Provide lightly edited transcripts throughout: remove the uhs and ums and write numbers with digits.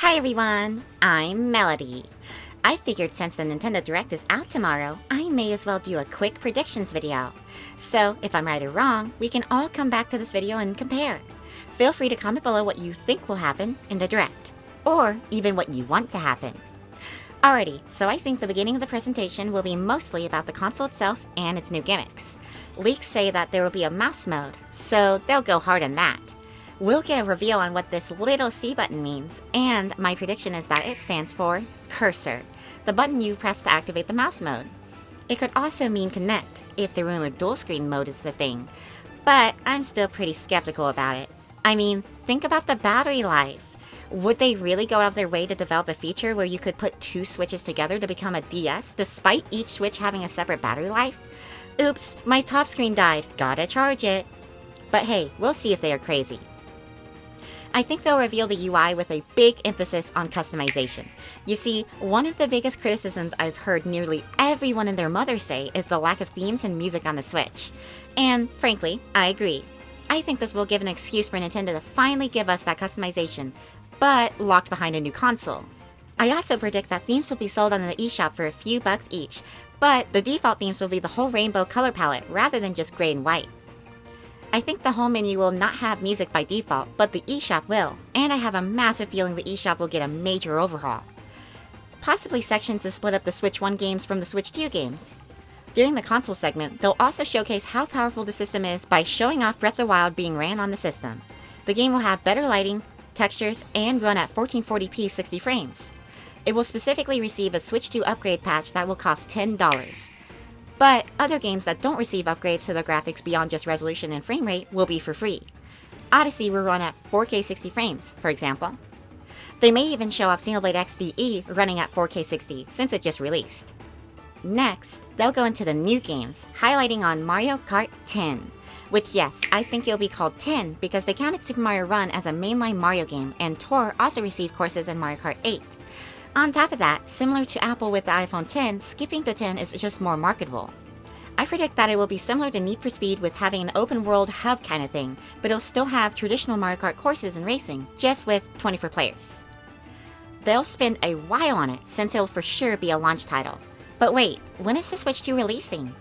Hi everyone, I'm Melody. I figured since the Nintendo Direct is out tomorrow, I may as well do a quick predictions video. So if I'm right or wrong, we can all come back to this video and compare. Feel free to comment below what you think will happen in the Direct, or even what you want to happen. Alrighty, so I think the beginning of the presentation will be mostly about the console itself and its new gimmicks. Leaks say that there will be a mouse mode, so they'll go hard on that. We'll get a reveal on what this little C button means, and my prediction is that it stands for Cursor, the button you press to activate the mouse mode. It could also mean Connect, if the rumored dual screen mode is the thing, but I'm still pretty skeptical about it. I mean, think about the battery life. Would they really go out of their way to develop a feature where you could put two switches together to become a DS, despite each switch having a separate battery life? Oops, my top screen died, gotta charge it. But hey, we'll see if they are crazy. I think they'll reveal the UI with a big emphasis on customization. You see, one of the biggest criticisms I've heard nearly everyone and their mother say is the lack of themes and music on the Switch. And frankly, I agree. I think this will give an excuse for Nintendo to finally give us that customization, but locked behind a new console. I also predict that themes will be sold on the eShop for a few bucks each, but the default themes will be the whole rainbow color palette rather than just gray and white. I think the home menu will not have music by default, but the eShop will, and I have a massive feeling the eShop will get a major overhaul. Possibly sections to split up the Switch 1 games from the Switch 2 games. During the console segment, they'll also showcase how powerful the system is by showing off Breath of the Wild being ran on the system. The game will have better lighting, textures, and run at 1440p 60 frames. It will specifically receive a Switch 2 upgrade patch that will cost $10. But other games that don't receive upgrades to the graphics beyond just resolution and frame rate will be for free. Odyssey will run at 4K 60 frames, for example. They may even show off Xenoblade X DE running at 4K 60 since it just released. Next, they'll go into the new games, highlighting on Mario Kart 10. Which yes, I think it'll be called 10 because they counted Super Mario Run as a mainline Mario game, and Tour also received courses in Mario Kart 8. On top of that, similar to Apple with the iPhone 10, skipping to 10 is just more marketable. I predict that it will be similar to Need for Speed with having an open world hub kind of thing, but it'll still have traditional Mario Kart courses and racing, just with 24 players. They'll spend a while on it since it'll for sure be a launch title. But wait, when is the Switch 2 releasing?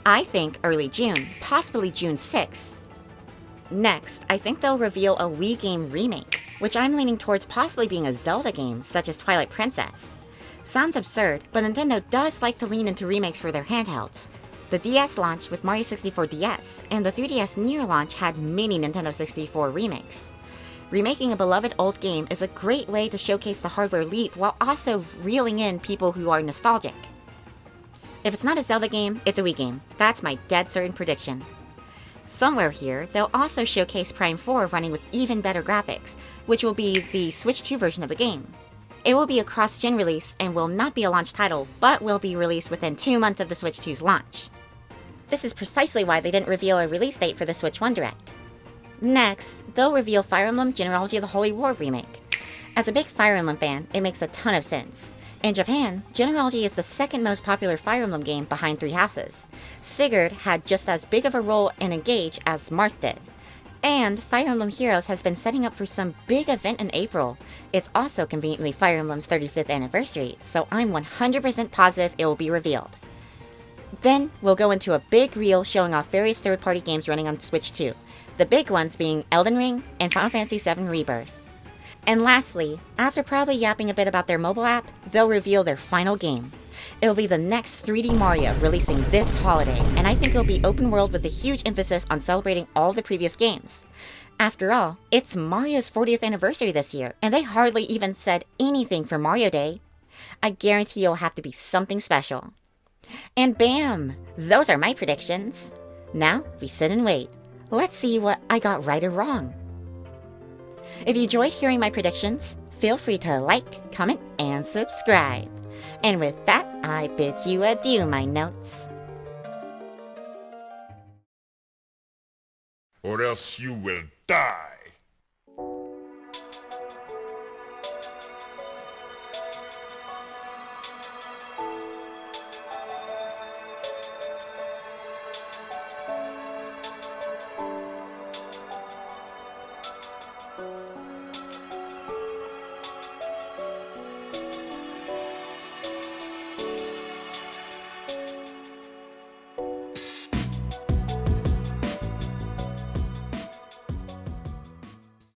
I think early June, possibly June 6th. Next, I think they'll reveal a Wii game remake, which I'm leaning towards possibly being a Zelda game, such as Twilight Princess. Sounds absurd, but Nintendo does like to lean into remakes for their handhelds. The DS launched with Mario 64 DS, and the 3DS Near launch had many Nintendo 64 remakes. Remaking a beloved old game is a great way to showcase the hardware leap while also reeling in people who are nostalgic. If it's not a Zelda game, it's a Wii game. That's my dead certain prediction. Somewhere here, they'll also showcase Prime 4 running with even better graphics, which will be the Switch 2 version of the game. It will be a cross-gen release and will not be a launch title, but will be released within 2 months of the Switch 2's launch. This is precisely why they didn't reveal a release date for the Switch 1 Direct. Next, they'll reveal Fire Emblem Genealogy of the Holy War remake. As a big Fire Emblem fan, it makes a ton of sense. In Japan, Genealogy is the second most popular Fire Emblem game behind Three Houses. Sigurd had just as big of a role in Engage as Marth did. And Fire Emblem Heroes has been setting up for some big event in April. It's also conveniently Fire Emblem's 35th anniversary, so I'm 100% positive it will be revealed. Then, we'll go into a big reel showing off various third-party games running on Switch 2, the big ones being Elden Ring and Final Fantasy VII Rebirth. And lastly, after probably yapping a bit about their mobile app, they'll reveal their final game. It'll be the next 3D Mario releasing this holiday, and I think it'll be open world with a huge emphasis on celebrating all the previous games. After all, it's Mario's 40th anniversary this year, and they hardly even said anything for Mario Day. I guarantee it'll have to be something special. And bam! Those are my predictions. Now, we sit and wait. Let's see what I got right or wrong. If you enjoyed hearing my predictions, feel free to like, comment, and subscribe. And with that, I bid you adieu, my notes. Or else you will die!